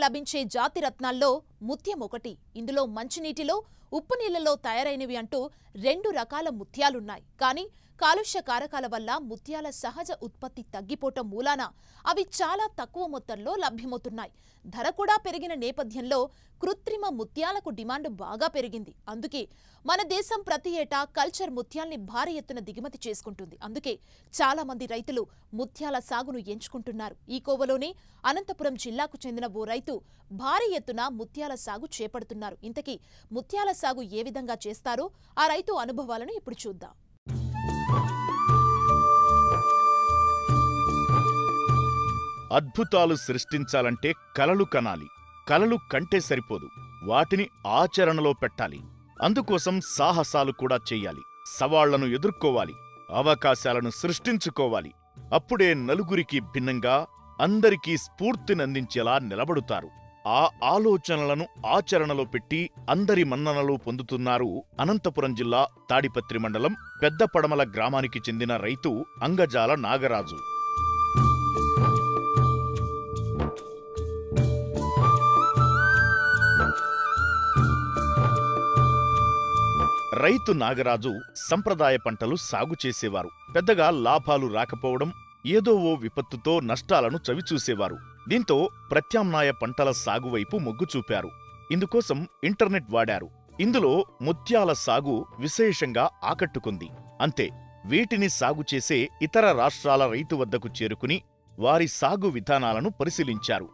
లభించే జాతి రత్నాల్లో ముత్యం ఒకటి. ఇందులో మంచినీటిలో, ఉప్పు నీళ్లలో తయారైనవి అంటూ 2 రకాల ముత్యాలున్నాయి. కానీ కాలుష్య కారకాల వల్ల ముత్యాల సహజ ఉత్పత్తి తగ్గిపోవటం మూలాన అవి చాలా తక్కువ మొత్తంలో లభ్యమవుతున్నాయి. ధర కూడా పెరిగిన నేపథ్యంలో కృత్రిమ ముత్యాలకు డిమాండ్ బాగా పెరిగింది. అందుకే మన దేశం ప్రతి ఏటా కల్చర్ ముత్యాల్ని భారీ ఎత్తున దిగుమతి చేసుకుంటుంది. అందుకే చాలా మంది రైతులు ముత్యాల సాగును ఎంచుకుంటున్నారు. ఈ కోవలోనే అనంతపురం జిల్లాకు చెందిన ఓ రైతు భారీ ఎత్తున ముత్యాల సాగు చేపడుతున్నారు. ఇంతకీ ముత్యాల సాగు ఏ విధంగా చేస్తారో ఆ రైతు అనుభవాలను ఇప్పుడు చూద్దాం. అద్భుతాలు సృష్టించాలంటే కలలు కనాలి. కలలు కంటే సరిపోదు, వాటిని ఆచరణలో పెట్టాలి. అందుకోసం సాహసాలు కూడా చెయ్యాలి. సవాళ్లను ఎదుర్కోవాలి, అవకాశాలను సృష్టించుకోవాలి. అప్పుడే నలుగురికి భిన్నంగా అందరికీ స్ఫూర్తినందించేలా నిలబడుతారు. ఆ ఆలోచనలను ఆచరణలో పెట్టి అందరి మన్ననలు పొందుతున్నారు అనంతపురం జిల్లా తాడిపత్రి మండలం పెద్దపడమల గ్రామానికి చెందిన రైతు అంగజాల నాగరాజు. రైతు నాగరాజు సంప్రదాయ పంటలు సాగు చేసేవారు. పెద్దగా లాభాలు రాకపోవడం, ఏదో ఓ విపత్తుతో నష్టాలను చవిచూసేవారు. దీంతో ప్రత్యామ్నాయ పంటల సాగు వైపు మొగ్గు చూపారు. ఇందుకోసం ఇంటర్నెట్ వాడారు. ఇందులో ముత్యాల సాగు విశేషంగా ఆకట్టుకుంది. అంతే, వీటిని సాగు చేసే ఇతర రాష్ట్రాల రైతు వద్దకు చేరుకుని వారి సాగు విధానాలను పరిశీలించారు.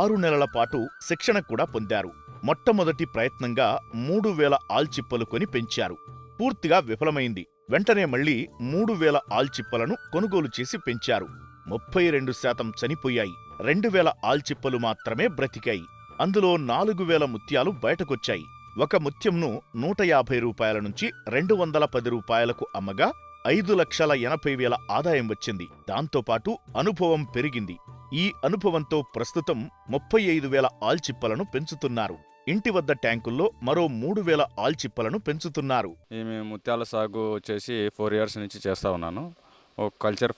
6 నెలల పాటు శిక్షణ కూడా పొందారు. మొట్టమొదటి ప్రయత్నంగా 3000 ఆల్చిప్పలు కొని పెంచారు. పూర్తిగా విఫలమైంది. వెంటనే మళ్లీ 3000 ఆల్చిప్పలను కొనుగోలు చేసి పెంచారు. 32% చనిపోయాయి. 2000 ఆల్చిప్పలు మాత్రమే బ్రతికాయి. అందులో 4000 ముత్యాలు బయటకొచ్చాయి. ఒక ముత్యంను 150 రూపాయల నుంచి 210 రూపాయలకు అమ్మగా 5,80,000 ఆదాయం వచ్చింది. దాంతోపాటు అనుభవం పెరిగింది. ఈ అనుభవంతో ప్రస్తుతం 35,000 ఆల్చిప్పలను పెంచుతున్నారు. ఇంటి వద్ద ట్యాంకుల్లో మరో 3,000 ఆల్చిప్పలను పెంచుతున్నారు. మేము ముత్యాల సాగు వచ్చేసి 4 ఇయర్స్ నుంచి చేస్తూ ఉన్నాను.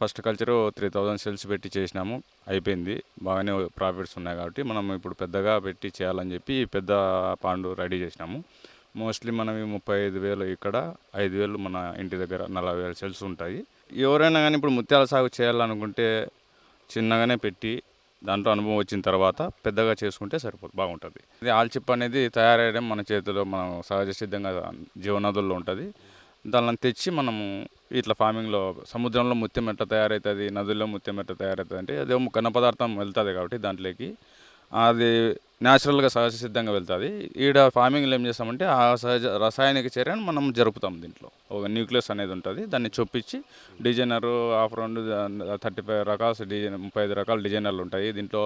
ఫస్ట్ కల్చరు 3,000 సెల్స్ పెట్టి చేసినాము, అయిపోయింది. బాగానే ప్రాఫిట్స్ ఉన్నాయి కాబట్టి మనం ఇప్పుడు పెద్దగా పెట్టి చేయాలని చెప్పి పెద్ద పాండు రెడీ చేసినాము. మోస్ట్లీ మనం 35,000 ఇక్కడ, 5,000 మన ఇంటి దగ్గర 40,000 సెల్స్ ఉంటాయి. ఎవరైనా కానీ ఇప్పుడు ముత్యాల సాగు చేయాలనుకుంటే చిన్నగానే పెట్టి దాంట్లో అనుభవం వచ్చిన తర్వాత పెద్దగా చేసుకుంటే సరిపోతుంది, బాగుంటుంది. ఇది ఆల్చిప్ప అనేది తయారయ్యడం మన చేతిలో, మనం సహజ సిద్ధంగా జీవనదుల్లో ఉంటుంది. దాన్ని తెచ్చి మనము ఇట్లా ఫార్మింగ్లో సముద్రంలో ముత్యం ఎట్లా తయారవుతుంది, నదుల్లో ముత్యం ఎట్లా తయారవుతుంది అంటే అదే ఘన పదార్థం వెళ్తుంది కాబట్టి దాంట్లోకి అది న్యాచురల్గా సహజ సిద్ధంగా వెళ్తుంది. ఈడ ఫార్మింగ్లో ఏం చేస్తామంటే ఆ సహజ రసాయనిక చర్యను మనం జరుపుతాం. దీంట్లో ఒక న్యూక్లియస్ అనేది ఉంటుంది. దాన్ని చొప్పించి డిజైనరు అరౌండ్ 35 రకాల 35 రకాల డిజైనర్లు ఉంటాయి. దీంట్లో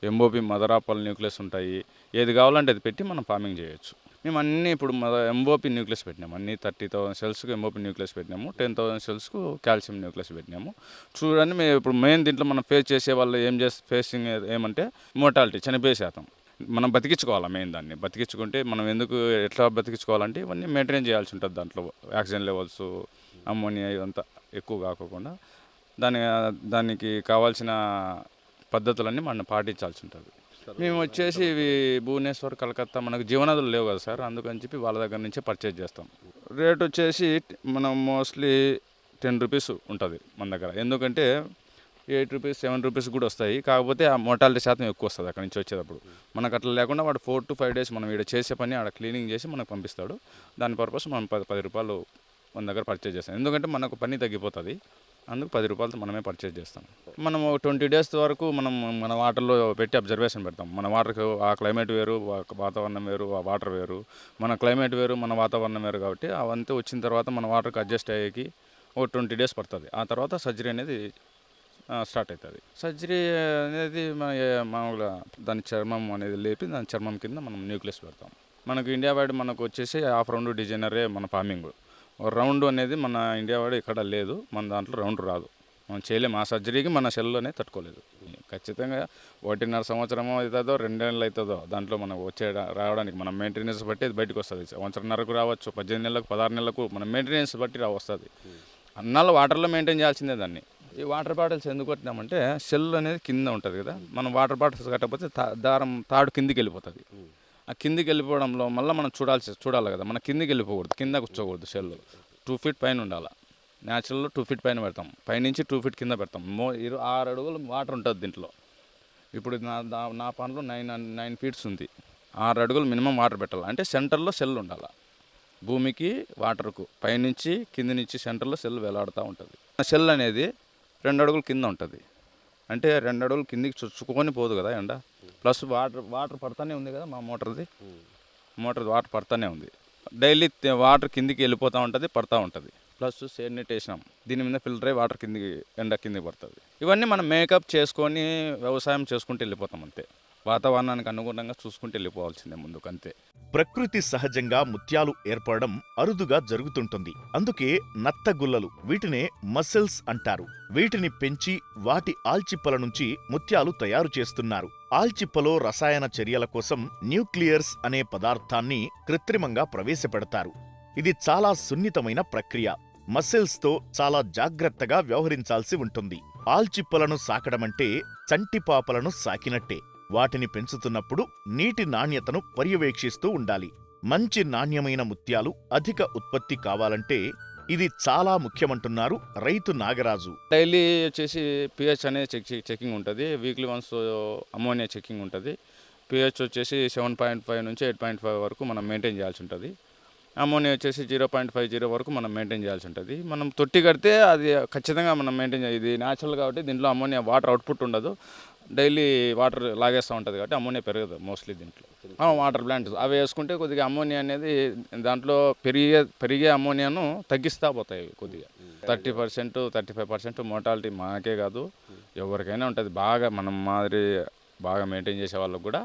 MOP mother of all nucleus ఉంటాయి. ఏది కావాలంటే అది పెట్టి మనం ఫార్మింగ్ చేయొచ్చు. మేము అన్నీ ఇప్పుడు ఎంఓపి న్యూక్లియస్ పెట్టినాము. అన్ని 30,000 సెల్స్కి ఎంఓపి న్యూక్లియస్ పెట్టినాము, 10,000 సెల్స్కు కాల్షియం న్యూక్లియస్ పెట్టినాము. చూడండి, మేము ఇప్పుడు మెయిన్ దీంట్లో మనం ఫేస్ చేసే వాళ్ళు ఫేసింగ్ ఏమంటే మోర్టాలిటీ, చనిపోయే శాతం. మనం బతికించుకోవాలి. మెయిన్ దాన్ని బతికించుకుంటే మనం ఎట్లా బతికించుకోవాలంటే ఇవన్నీ మెయింటైన్ చేయాల్సి ఉంటుంది. దాంట్లో ఆక్సిజన్ లెవెల్స్, అమ్మోనియా ఇదంతా ఎక్కువ కాకుండా దానికి కావాల్సిన పద్ధతులన్నీ మనం పాటించాల్సి ఉంటుంది. మేము వచ్చేసి ఇవి భువనేశ్వర్, కలకత్తా, మనకు జీవనదులు లేవు కదా సార్, అందుకని చెప్పి వాళ్ళ దగ్గర నుంచే పర్చేజ్ చేస్తాం. రేట్ వచ్చేసి మనం మోస్ట్లీ 10 రూపీస్ ఉంటుంది మన దగ్గర. ఎందుకంటే 8 రూపీస్ 7 రూపీస్ కూడా వస్తాయి. కాకపోతే ఆ మోర్టాలిటీ శాతం ఎక్కువ వస్తుంది అక్కడి నుంచి వచ్చేటప్పుడు. మనకు అట్లా లేకుండా వాడు 4 to 5 డేస్ మనం ఇక్కడ చేసే పని ఆడ క్లీనింగ్ చేసి మనకు పంపిస్తాడు. దాని పర్పస్ మనం 10 రూపాయలు మన దగ్గర పర్చేజ్ చేస్తాం. ఎందుకంటే మనకు పని తగ్గిపోతుంది, అందుకు 10 రూపాయలతో మనమే పర్చేజ్ చేస్తాం. మనం 20 డేస్ వరకు మన వాటర్లో పెట్టి అబ్జర్వేషన్ పెడతాం. మన వాటర్కి ఆ క్లైమేట్ వేరు, వాతావరణం వేరు, ఆ వాటర్ వేరు, మన క్లైమేట్ వేరు, మన వాతావరణం వేరు. కాబట్టి అవంతా వచ్చిన తర్వాత మన వాటర్కి అడ్జస్ట్ అయ్యేకి ఒక 20 డేస్ పడుతుంది. ఆ తర్వాత సర్జరీ అనేది స్టార్ట్ అవుతుంది. సర్జరీ అనేది మామూలుగా దాని చర్మం అనేది లేపి దాని చర్మం కింద మనం న్యూక్లియస్ పెడతాం. మనకు ఇండియా వైడ్ మనకు వచ్చేసి హాఫ్ రౌండ్ డిజైనరే మన ఫార్మింగ్. రౌండ్ అనేది మన ఇండియా వైడ్ ఇక్కడ లేదు, మన దాంట్లో రౌండ్ రాదు, మనం చేయలేము. ఆ సర్జరీకి మన సెల్లోనే తట్టుకోలేదు. ఖచ్చితంగా 1.5 సంవత్సరమో అవుతుందో 2 నెలలు అవుతుందో దాంట్లో మనం రావడానికి మనం మెయింటెనెన్స్ బట్టి అది బయటకు వస్తుంది. 1.5 సంవత్సరంన్నరకు రావచ్చు, 18 నెలలకు, 16 నెలలకు మన మెయింటెనెన్స్ బట్టి వస్తుంది. అన్నాళ్ళు వాటర్లో మెయింటైన్ చేయాల్సిందే దాన్ని. ఈ వాటర్ బాటిల్స్ ఎందుకు కొట్టినామంటే షెల్ అనేది కింద ఉంటుంది కదా, మనం వాటర్ బాటిల్స్ కట్టకపోతే తాడు కిందికి వెళ్ళిపోతుంది. ఆ కిందికి వెళ్ళిపోవడంలో మళ్ళీ మనం చూడాలి కదా, మన కిందికి వెళ్ళిపోకూడదు, కింద కూర్చోకూడదు. షెల్ 2 ఫీట్ పైన ఉండాలి. న్యాచురల్లో 2 ఫీట్ పైన పెడతాం, పైనుంచి 2 ఫీట్ కింద పెడతాం. 6 అడుగులు వాటర్ ఉంటుంది దీంట్లో. ఇప్పుడు నా పనిలో 9 ఫీట్స్ ఉంది. 6 అడుగులు మినిమం వాటర్ పెట్టాలి. అంటే సెంటర్లో షెల్ ఉండాలి. భూమికి వాటర్కు పైనుంచి కింది నుంచి సెంటర్లో షెల్ వేలాడుతూ ఉంటుంది. షెల్ అనేది 2 అడుగులు కింద ఉంటుంది. అంటే 2 అడుగులు కిందికి చుచ్చుకొని పోదు కదా ఎండ. ప్లస్ వాటర్ పడతానే ఉంది కదా, మా మోటార్ వాటర్ పడతానే ఉంది. డైలీ వాటర్ కిందికి వెళ్ళిపోతూ ఉంటుంది, పడతా ఉంటుంది. ప్లస్ షేడ్ నెట్ వేసినాం, దీని మీద ఫిల్టర్ అయ్యి వాటర్ ఎండ కిందికి పడుతుంది. ఇవన్నీ మనం మేకప్ చేసుకొని వ్యవసాయం చేసుకుంటూ వెళ్ళిపోతాం అంతే. వాతావరణానికి అనుగుణంగా చూసుకుంటూ వెళ్ళిపోవాల్సిందే ముందుకు, అంతే. ప్రకృతి సహజంగా ముత్యాలు ఏర్పడడం అరుదుగా జరుగుతుంటుంది. అందుకే నత్తగుల్లలు, వీటినే మసిల్స్ అంటారు. వీటిని పెంచి వాటి ఆల్చిప్పల నుంచి ముత్యాలు తయారు చేస్తున్నారు. ఆల్చిప్పలో రసాయన చర్యల కోసం న్యూక్లియర్స్ అనే పదార్థాన్ని కృత్రిమంగా ప్రవేశపెడతారు. ఇది చాలా సున్నితమైన ప్రక్రియ. మసిల్స్తో చాలా జాగ్రత్తగా వ్యవహరించాల్సి ఉంటుంది. ఆల్చిప్పలను సాకడమంటే చంటిపాపలను సాకినట్టే. వాటిని పెంచుతున్నప్పుడు నీటి నాణ్యతను పర్యవేక్షిస్తూ ఉండాలి. మంచి నాణ్యమైన ముత్యాలు అధిక ఉత్పత్తి కావాలంటే ఇది చాలా ముఖ్యమంటున్నారు రైతు నాగరాజు. డైలీ వచ్చేసి పిహెచ్ అనేది చెకింగ్ ఉంటుంది. వీక్లీ వన్స్ అమోనియా చెకింగ్ ఉంటుంది. పిహెచ్ వచ్చేసి 7.5 నుంచి 8.5 వరకు మనం మెయింటైన్ చేయాల్సి ఉంటుంది. అమోనియా వచ్చేసి 0.50 వరకు మనం మెయింటైన్ చేయాల్సి ఉంటుంది. మనం తొట్టి కడితే అది ఖచ్చితంగా మనం మెయింటైన్ చేయాలి. ఇది న్యాచురల్ కాబట్టి దీంట్లో అమోనియా వాటర్ అవుట్పుట్ ఉండదు. డైలీ వాటర్ లాగేస్తూ ఉంటుంది కాబట్టి అమోనియా పెరగదు మోస్ట్లీ దీంట్లో. వాటర్ ప్లాంట్స్ అవి వేసుకుంటే కొద్దిగా అమోనియా అనేది దాంట్లో పెరిగే అమోనియాను తగ్గిస్తూ పోతాయి కొద్దిగా. 30%, 35% మోర్టాలిటీ మనకే కాదు ఎవరికైనా ఉంటుంది. బాగా మనం మాదిరి బాగా మెయింటైన్ చేసే వాళ్ళకు కూడా,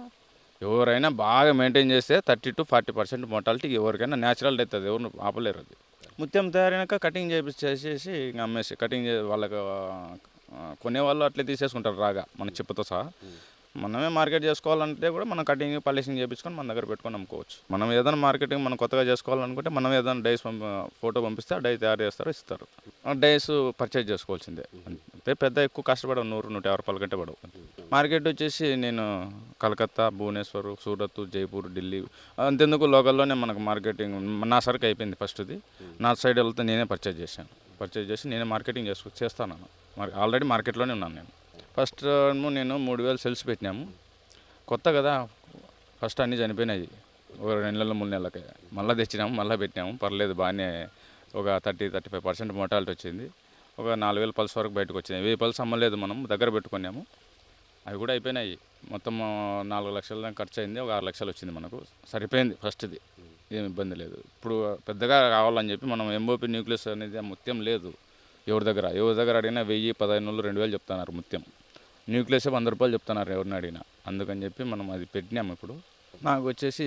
ఎవరైనా బాగా మెయింటైన్ చేస్తే 30 to 40% మోర్టాలిటీ ఎవరికైనా న్యాచురల్ డెత్, అది ఎవరు ఆపలేరు. అది ముత్యం తయారైనాక కటింగ్ చేసేసి ఇంకా అమ్మేసి కటింగ్ వాళ్ళకి కొనేవాళ్ళు అట్లే తీసేసుకుంటారు రాగా మన చిప్పతో సహా. మనమే మార్కెట్ చేసుకోవాలంటే కూడా మనం కటింగ్ పాలిషింగ్ చేయించుకొని మన దగ్గర పెట్టుకొని అమ్ముకోవచ్చు. మనం ఏదైనా మార్కెటింగ్ మనం కొత్తగా చేసుకోవాలనుకుంటే మనం ఏదైనా డైస్ ఫోటో పంపిస్తే ఆ డై తయారు చేస్తారు, ఇస్తారు. ఆ డైస్ పర్చేజ్ చేసుకోవాల్సిందే అంతే. పెద్ద ఎక్కువ కష్టపడవు, 100-150 రూపాయల కంటే పడవు. మార్కెట్ వచ్చేసి నేను కలకత్తా, భువనేశ్వర్, సూరత్, జైపూర్, ఢిల్లీ అంతెందుకు లోకల్లోనే మనకు మార్కెటింగ్. నా సరుకు అయిపోయింది ఫస్ట్ది. నా సైడ్ వెళ్తే నేనే పర్చేజ్ చేసి నేనే మార్కెటింగ్ చేస్తాను. ఆల్రెడీ మార్కెట్లోనే ఉన్నాను నేను. ఫస్ట్ నేను 3000 సెల్స్ పెట్టినాము. కొత్త కదా, ఫస్ట్ అన్నీ చనిపోయినాయి ఒక 2 నెలలు 3 నెలలకే. మళ్ళీ తెచ్చినాము, మళ్ళీ పెట్టినాము. పర్లేదు, బాగానే ఒక 30-35% మోర్టాలిటీ వచ్చింది. ఒక 4000 పల్స్ వరకు బయటకు వచ్చినాయి. 1000 పల్స్ అమ్మలేదు, మనం దగ్గర పెట్టుకున్నాము. అవి కూడా అయిపోయినాయి. మొత్తం 4 లక్షల దాకా ఖర్చు అయింది. ఒక 6 లక్షలు వచ్చింది మనకు. సరిపోయింది ఫస్ట్ది, ఏం ఇబ్బంది లేదు. ఇప్పుడు పెద్దగా కావాలని చెప్పి మనం ఎంఓపి న్యూక్లియస్ అనేది ముత్యం లేదు ఎవరి దగ్గర అడిగినా 1000, 1500, 2000 చెప్తున్నారు. ముత్యం న్యూక్లియస్ 100 రూపాయలు చెప్తున్నారు ఎవరిని అడిగినా. అందుకని చెప్పి మనం అది పెట్టినాము. ఇప్పుడు నాకు వచ్చేసి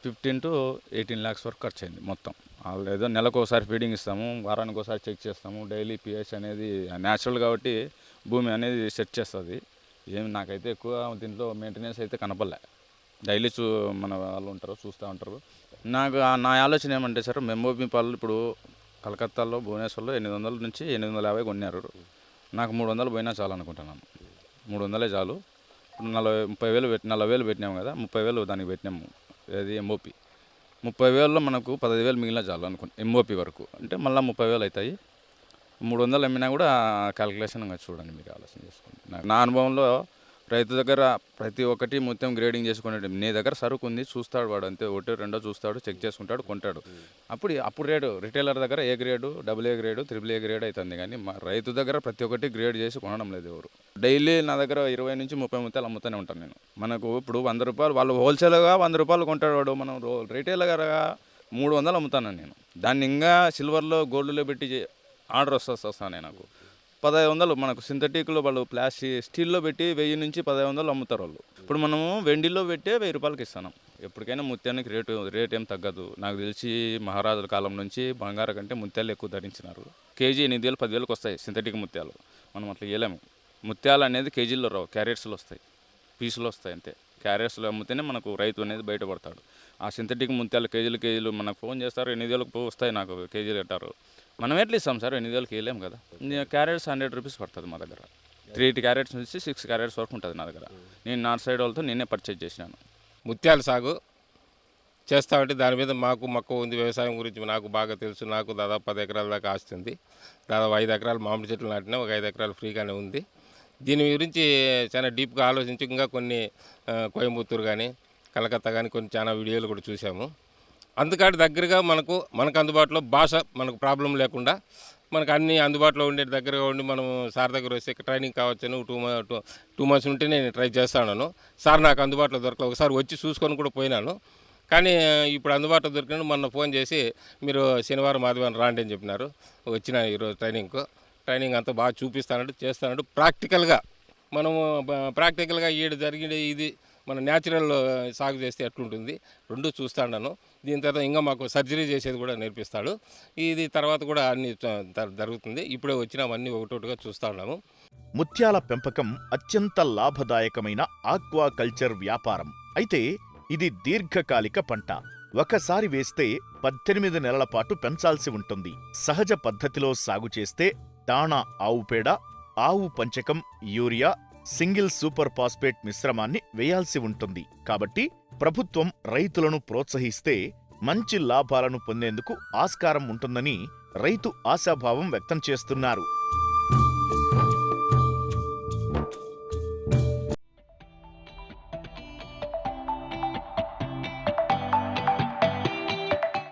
15 to 18 lakhs వరకు ఖర్చు అయింది మొత్తం. ఏదో నెలకు ఒకసారి ఫీడింగ్ ఇస్తాము, వారానికి ఒకసారి చెక్ చేస్తాము. డైలీ పిహెచ్ అనేది న్యాచురల్ కాబట్టి భూమి అనేది సెట్ చేస్తుంది. ఏమి నాకైతే ఎక్కువ దీంట్లో మెయింటెనెన్స్ అయితే కనపడలే. డైలీ మన వాళ్ళు ఉంటారు, చూస్తూ ఉంటారు. నాకు నా ఆలోచన ఏమంటే సార్, ఎంఓపి పాలు ఇప్పుడు కలకత్తాలో, భువనేశ్వర్లో 800 నుంచి 850 కొన్నారు. నాకు 300 పోయినా చాలు అనుకుంటున్నాను. 300 చాలు. 40,000 పెట్టినాము కదా, 30,000 దానికి పెట్టినాము. అది ఎంఓపి 30,000లో మనకు 15,000 మిగిలిన చాలు అనుకుంటా ఎంఓపి వరకు. అంటే మళ్ళీ 30,000 అవుతాయి. 300 అమ్మినా కూడా క్యాలిక్యులేషన్ చూడండి, మీరు ఆలోచన చేసుకోండి. నా అనుభవంలో రైతు దగ్గర ప్రతి ఒక్కటి మొత్తం గ్రేడింగ్ చేసుకునేది. నీ దగ్గర సరుకు ఉంది, చూస్తాడు వాడు అంతే, 1-2 చూస్తాడు, చెక్ చేసుకుంటాడు, కొంటాడు. అప్పుడు రేటు రిటైలర్ దగ్గర A grade, AA grade, AAA grade అవుతుంది. కానీ రైతు దగ్గర ప్రతి ఒక్కటి గ్రేడ్ చేసి కొనడం లేదు ఎవరు. డైలీ నా దగ్గర 20 నుంచి 30 ముత్యాలు అమ్ముతూనే ఉంటాను నేను. మనకు ఇప్పుడు 100 రూపాయలు వాళ్ళు హోల్సేల్గా 100 రూపాయలు కొంటాడు వాడు, మనం రిటైలర్గా 300 అమ్ముతాను నేను. దాన్ని ఇంకా సిల్వర్లో, గోల్డ్లో పెట్టి ఆర్డర్ వస్తాను నాకు. 1500 మనకు సింథటిక్లో వాళ్ళు స్టీల్లో పెట్టి 1000 నుంచి 1500 అమ్ముతారు వాళ్ళు. ఇప్పుడు మనము వెండిలో పెట్టే 1000 రూపాయలకి ఇస్తాను. ఎప్పటికైనా ముత్యానికి రేట్ ఏం తగ్గదు. నాకు తెలిసి మహారాజుల కాలం నుంచి బంగారం కంటే ముత్యాలు ఎక్కువ ధరించినారు. కేజీ 8,000, 10,000కి వస్తాయి సింథటిక్ ముత్యాలు. మనం అట్లా ఇవ్వలేము. ముత్యాలు అనేది కేజీల్లో రావు, క్యారెట్స్లో వస్తాయి, పీసులు వస్తాయి అంతే. క్యారెట్స్లో అమ్మితేనే మనకు రైతు అనేది బయటపడతాడు. ఆ సింథటిక్ ముత్యాలు కేజీలు మనకు ఫోన్ చేస్తారు, 8,000కి వస్తాయి నాకు కేజీలు అంటారు. మనం ఎట్లా ఇస్తాం సార్ 8 వేలకి వేయలేం కదా. క్యారెట్స్ 100 రూపీస్ పడుతుంది మా దగ్గర. 3 క్యారెట్స్ నుంచి 6 క్యారెట్స్ వరకు ఉంటుంది నా దగ్గర. నేను నార్త్ సైడ్ వాళ్ళతో నేనే పర్చేజ్ చేసినాను. ముత్యాల సాగు చేస్తామంటే దాని మీద మాకు మక్కువ ఉంది. వ్యవసాయం గురించి నాకు బాగా తెలుసు. నాకు దాదాపు 10 ఎకరాల దాకా ఆస్తి ఉంది. దాదాపు 5 ఎకరాలు మామిడి చెట్లు నాటినా, ఒక 5 ఎకరాలు ఫ్రీగానే ఉంది. దీని గురించి చాలా డీప్గా ఆలోచించి ఇంకా కొన్ని కోయంబత్తూరు కానీ కలకత్తా కానీ కొన్ని చాలా వీడియోలు కూడా చూసాము. అందుకని దగ్గరగా మనకు అందుబాటులో భాష మనకు ప్రాబ్లం లేకుండా మనకు అన్నీ అందుబాటులో ఉండే దగ్గరగా ఉండి మనం సార్ దగ్గర వస్తే ట్రైనింగ్ కావచ్చని 2 మంత్స్ ఉంటే నేను ట్రై చేస్తాను. సార్ నాకు అందుబాటులో దొరకలేదు. ఒకసారి వచ్చి చూసుకొని కూడా పోయినాను. కానీ ఇప్పుడు అందుబాటులో దొరికిన మొన్న ఫోన్ చేసి మీరు శనివారం ఆదివారం రాండి అని చెప్పినారు. వచ్చిన ఈరోజు ట్రైనింగ్ అంతా బాగా చూపిస్తానంటే చేస్తానంటే ప్రాక్టికల్గా మనము ప్రాక్టికల్గా జరిగిన ఇది మన న్యాచురల్ సాగు చేస్తే ఎట్లుంటుంది రెండు చూస్తాను. దీని తర్వాత ఇంకా మాకు సర్జరీ చేసేది కూడా నేర్పిస్తాడు. ఇది తర్వాత కూడా అన్ని జరుగుతుంది. ఇప్పుడే వచ్చినామన్నీ ఒకటొకటిగా చూస్తూ ఉన్నాము. ముత్యాల పెంపకం అత్యంత లాభదాయకమైన ఆక్వాకల్చర్ వ్యాపారం. అయితే ఇది దీర్ఘకాలిక పంట. ఒకసారి వేస్తే 18 నెలల పాటు పెంచాల్సి ఉంటుంది. సహజ పద్ధతిలో సాగు చేస్తే దాణా ఆవు పేడ, ఆవు పంచకం, యూరియా, సింగిల్ సూపర్ ఫాస్ఫేట్ మిశ్రమాన్ని వేయాల్సి ఉంటుంది. కాబట్టి ప్రభుత్వం రైతులను ప్రోత్సహిస్తే మంచి లాభాలను పొందేందుకు ఆస్కారం ఉంటుందని రైతు ఆశాభావం వ్యక్తం చేస్తున్నారు.